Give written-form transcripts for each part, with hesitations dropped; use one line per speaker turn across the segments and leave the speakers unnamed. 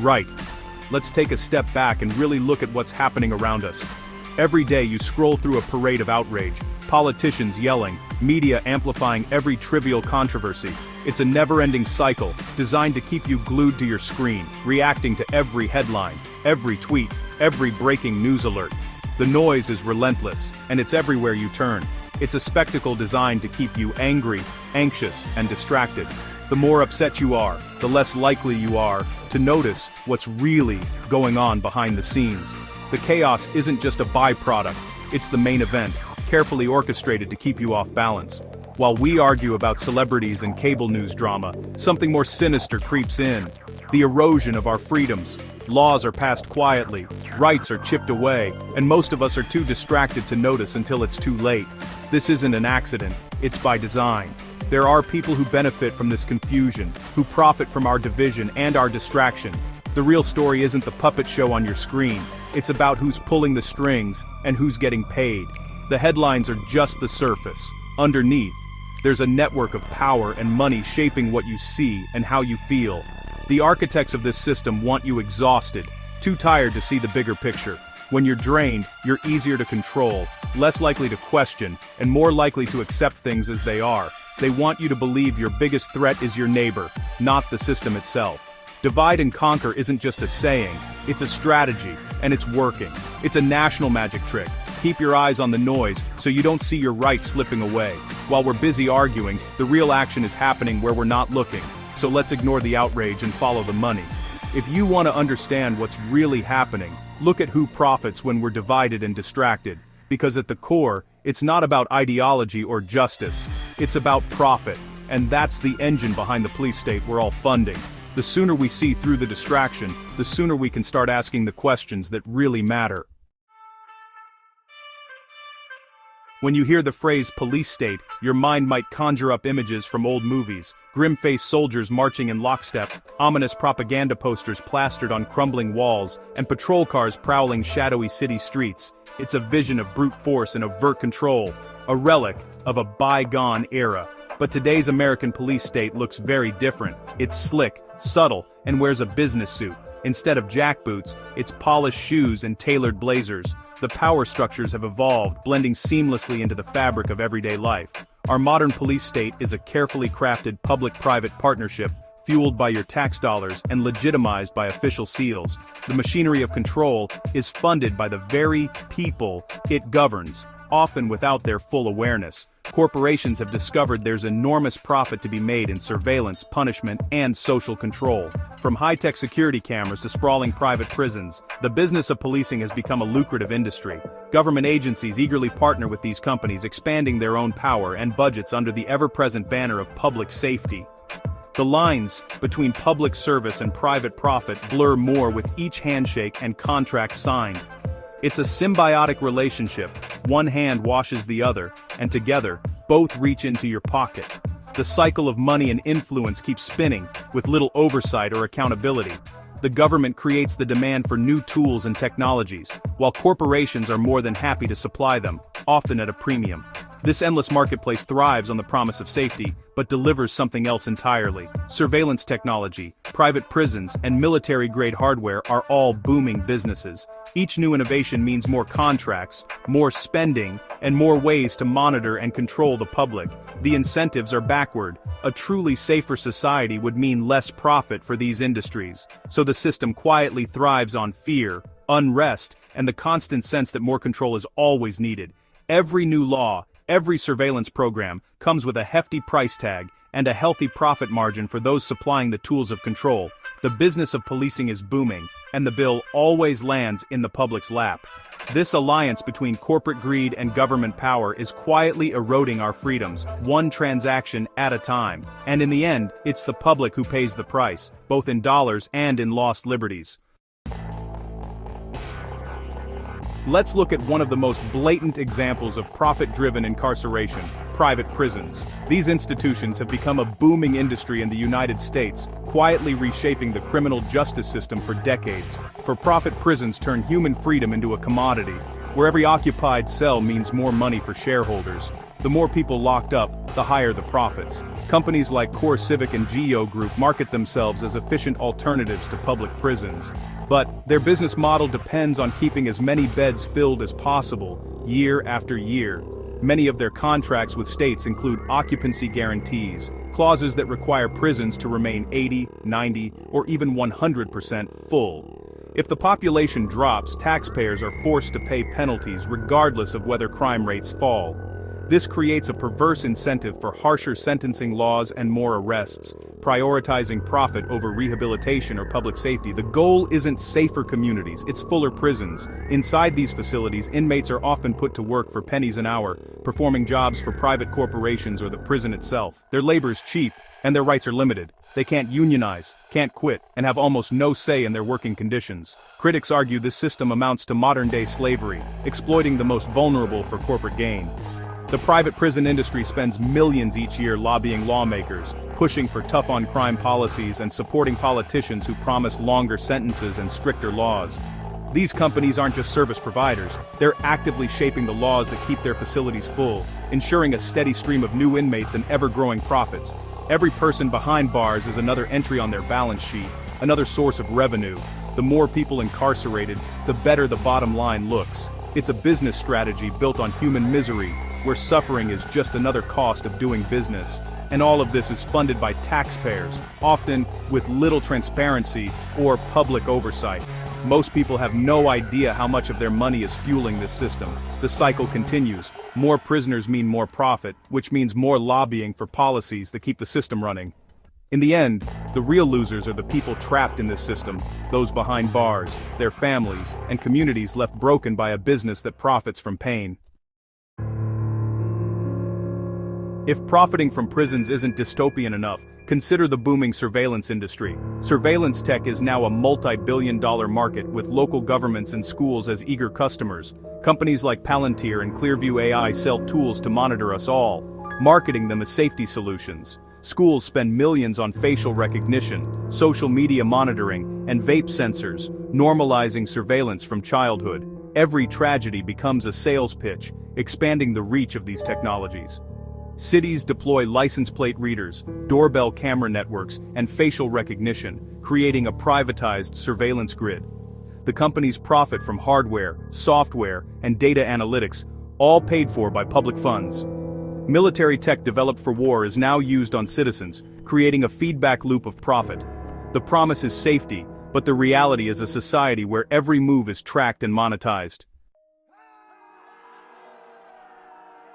Right. Let's take a step back and really look at what's happening around us. Every day you scroll through a parade of outrage, politicians yelling, media amplifying every trivial controversy. It's a never-ending cycle, designed to keep you glued to your screen, reacting to every headline, every tweet, every breaking news alert. The noise is relentless, and it's everywhere you turn. It's a spectacle designed to keep you angry, anxious, and distracted. The more upset you are, the less likely you are to notice what's really going on behind the scenes. The chaos isn't just a byproduct, it's the main event, carefully orchestrated to keep you off balance. While we argue about celebrities and cable news drama, something more sinister creeps in. The erosion of our freedoms. Laws are passed quietly, rights are chipped away, and most of us are too distracted to notice until it's too late. This isn't an accident, it's by design. There are people who benefit from this confusion, who profit from our division and our distraction. The real story isn't the puppet show on your screen, it's about who's pulling the strings and who's getting paid. The headlines are just the surface. Underneath, there's a network of power and money shaping what you see and how you feel. The architects of this system want you exhausted, too tired to see the bigger picture. When you're drained, you're easier to control, less likely to question, and more likely to accept things as they are. They want you to believe your biggest threat is your neighbor, not the system itself. Divide and conquer isn't just a saying, it's a strategy, and it's working. It's a national magic trick. Keep your eyes on the noise so you don't see your rights slipping away. While we're busy arguing, the real action is happening where we're not looking. So let's ignore the outrage and follow the money. If you want to understand what's really happening, look at who profits when we're divided and distracted. Because at the core, it's not about ideology or justice. It's about profit. And that's the engine behind the police state we're all funding. The sooner we see through the distraction, the sooner we can start asking the questions that really matter. When you hear the phrase police state, your mind might conjure up images from old movies. Grim-faced soldiers marching in lockstep, ominous propaganda posters plastered on crumbling walls, and patrol cars prowling shadowy city streets. It's a vision of brute force and overt control, a relic of a bygone era. But today's American police state looks very different. It's slick, subtle, and wears a business suit. Instead of jackboots, it's polished shoes and tailored blazers. The power structures have evolved, blending seamlessly into the fabric of everyday life. Our modern police state is a carefully crafted public-private partnership, fueled by your tax dollars and legitimized by official seals. The machinery of control is funded by the very people it governs, often without their full awareness. Corporations have discovered there's enormous profit to be made in surveillance, punishment, and social control. From high-tech security cameras to sprawling private prisons, the business of policing has become a lucrative industry. Government agencies eagerly partner with these companies, expanding their own power and budgets under the ever-present banner of public safety. The lines between public service and private profit blur more with each handshake and contract signed. It's a symbiotic relationship. One hand washes the other, and together, both reach into your pocket. The cycle of money and influence keeps spinning, with little oversight or accountability. The government creates the demand for new tools and technologies, while corporations are more than happy to supply them, often at a premium. This endless marketplace thrives on the promise of safety, but delivers something else entirely. Surveillance technology, private prisons, and military-grade hardware are all booming businesses. Each new innovation means more contracts, more spending, and more ways to monitor and control the public. The incentives are backward. A truly safer society would mean less profit for these industries. So the system quietly thrives on fear, unrest, and the constant sense that more control is always needed. Every new law, every surveillance program comes with a hefty price tag and a healthy profit margin for those supplying the tools of control. The business of policing is booming, and the bill always lands in the public's lap. This alliance between corporate greed and government power is quietly eroding our freedoms, one transaction at a time. And in the end, it's the public who pays the price, both in dollars and in lost liberties. Let's look at one of the most blatant examples of profit-driven incarceration: private prisons. These institutions have become a booming industry in the United States, quietly reshaping the criminal justice system for decades. For-profit prisons turn human freedom into a commodity, where every occupied cell means more money for shareholders. The more people locked up, the higher the profits. Companies like Core Civic and Geo Group market themselves as efficient alternatives to public prisons. But their business model depends on keeping as many beds filled as possible, year after year. Many of their contracts with states include occupancy guarantees, clauses that require prisons to remain 80, 90, or even 100% full. If the population drops, taxpayers are forced to pay penalties regardless of whether crime rates fall. This creates a perverse incentive for harsher sentencing laws and more arrests, prioritizing profit over rehabilitation or public safety. The goal isn't safer communities, it's fuller prisons. Inside these facilities, inmates are often put to work for pennies an hour, performing jobs for private corporations or the prison itself. Their labor is cheap, and their rights are limited. They can't unionize, can't quit, and have almost no say in their working conditions. Critics argue this system amounts to modern-day slavery, exploiting the most vulnerable for corporate gain. The private prison industry spends millions each year lobbying lawmakers, pushing for tough-on-crime policies and supporting politicians who promise longer sentences and stricter laws. These companies aren't just service providers, they're actively shaping the laws that keep their facilities full, ensuring a steady stream of new inmates and ever-growing profits. Every person behind bars is another entry on their balance sheet, another source of revenue. The more people incarcerated, the better the bottom line looks. It's a business strategy built on human misery, where suffering is just another cost of doing business. And all of this is funded by taxpayers, often with little transparency or public oversight. Most people have no idea how much of their money is fueling this system. The cycle continues. More prisoners mean more profit, which means more lobbying for policies that keep the system running. In the end, the real losers are the people trapped in this system, those behind bars, their families, and communities left broken by a business that profits from pain. If profiting from prisons isn't dystopian enough, consider the booming surveillance industry. Surveillance tech is now a multi-billion-dollar market with local governments and schools as eager customers. Companies like Palantir and Clearview AI sell tools to monitor us all, marketing them as safety solutions. Schools spend millions on facial recognition, social media monitoring, and vape sensors, normalizing surveillance from childhood. Every tragedy becomes a sales pitch, expanding the reach of these technologies. Cities deploy license plate readers, doorbell camera networks, and facial recognition, creating a privatized surveillance grid. The companies profit from hardware, software, and data analytics, all paid for by public funds. Military tech developed for war is now used on citizens, creating a feedback loop of profit. The promise is safety, but the reality is a society where every move is tracked and monetized.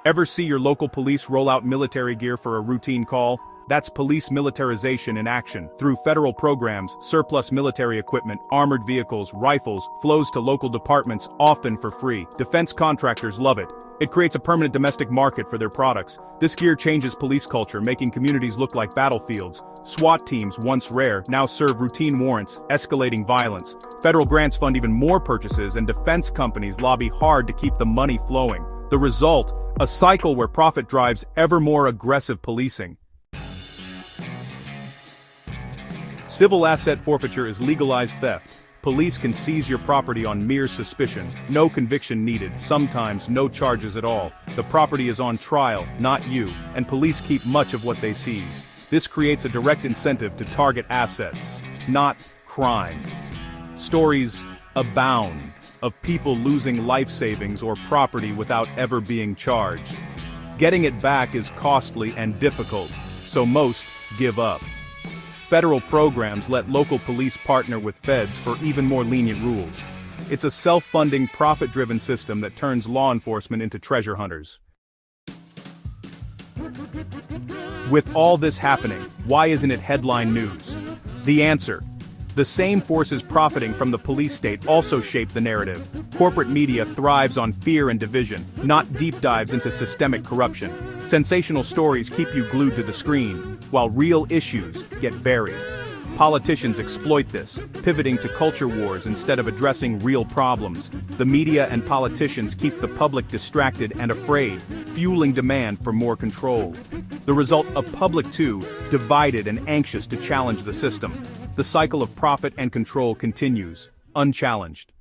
Ever see your local police roll out military gear for a routine call? That's police militarization in action. Through federal programs, surplus military equipment, armored vehicles, rifles, flows to local departments, often for free. Defense contractors love it. It creates a permanent domestic market for their products. This gear changes police culture, making communities look like battlefields. SWAT teams, once rare, now serve routine warrants, escalating violence. Federal grants fund even more purchases, and defense companies lobby hard to keep the money flowing. The result, a cycle where profit drives ever more aggressive policing. Civil asset forfeiture is legalized theft. Police can seize your property on mere suspicion, no conviction needed, sometimes no charges at all. The property is on trial, not you, and police keep much of what they seize. This creates a direct incentive to target assets, not crime. Stories abound of people losing life savings or property without ever being charged. Getting it back is costly and difficult, so most give up. Federal programs let local police partner with feds for even more lenient rules. It's a self-funding, profit-driven system that turns law enforcement into treasure hunters. With all this happening, why isn't it headline news? The answer: the same forces profiting from the police state also shape the narrative. Corporate media thrives on fear and division, not deep dives into systemic corruption. Sensational stories keep you glued to the screen, while real issues get buried. Politicians exploit this, pivoting to culture wars instead of addressing real problems. The media and politicians keep the public distracted and afraid, fueling demand for more control. The result, a public too, divided and anxious to challenge the system. The cycle of profit and control continues, unchallenged.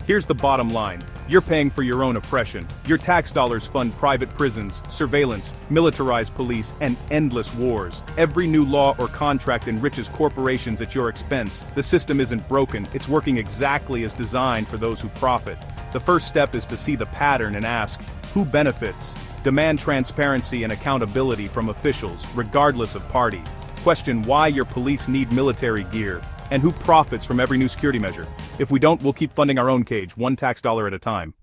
Here's the bottom line. You're paying for your own oppression. Your tax dollars fund private prisons, surveillance, militarized police, and endless wars. Every new law or contract enriches corporations at your expense. The system isn't broken, it's working exactly as designed for those who profit. The first step is to see the pattern and ask, who benefits? Demand transparency and accountability from officials, regardless of party. Question why your police need military gear, and who profits from every new security measure. If we don't, we'll keep funding our own cage, one tax dollar at a time.